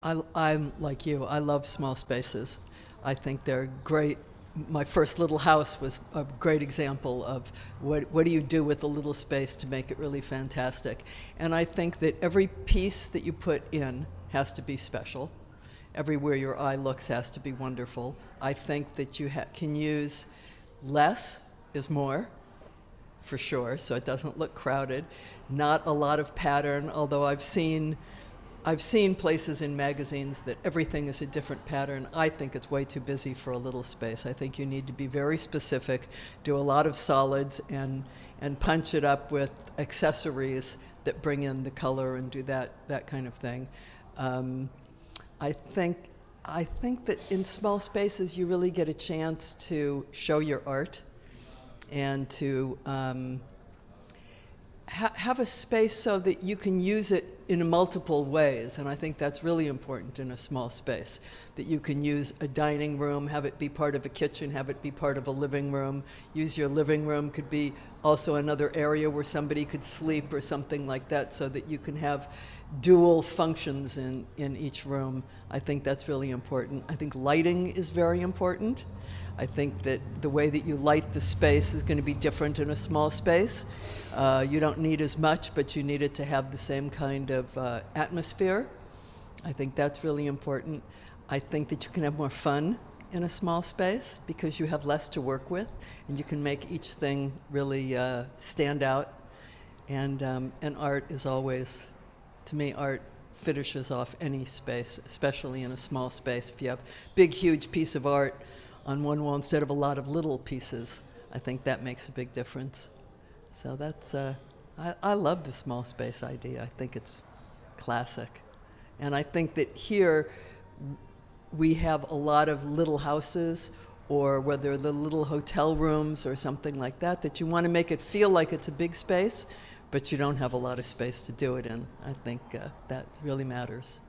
I'm like you. I love small spaces. I think they're great. My first little house was a great example of what do you do with a little space to make it really fantastic. And I think that every piece that you put in has to be special. Everywhere your eye looks has to be wonderful. I think that you can use less is more, for sure, so it doesn't look crowded. Not a lot of pattern, although I've seen places in magazines that everything is a different pattern. I think it's way too busy for a little space. I think you need to be very specific, do a lot of solids, and punch it up with accessories that bring in the color and do that kind of thing. Um, I think I think that in small spaces you really get a chance to show your art and to have a space so that you can use it in multiple ways. And I think that's really important in a small space, that you can use a dining room, have it be part of a kitchen, have it be part of a living room. Use your living room, could be also another area where somebody could sleep or something like that, so that you can have dual functions in each room. I think that's really important. I think lighting is very important. I think that the way that you light the space is going to be different in a small space. You don't need as much, but you need it to have the same kind of atmosphere. I think that's really important. I think that you can have more fun in a small space because you have less to work with, and you can make each thing really stand out. And art is always, to me, art finishes off any space, especially in a small space. If you have a big, huge piece of art on one wall instead of a lot of little pieces, I think that makes a big difference. So that's, I love the small space idea. I think it's classic. And I think that here we have a lot of little houses, or whether the little hotel rooms or something like that, that you want to make it feel like it's a big space, but you don't have a lot of space to do it in. I think that really matters.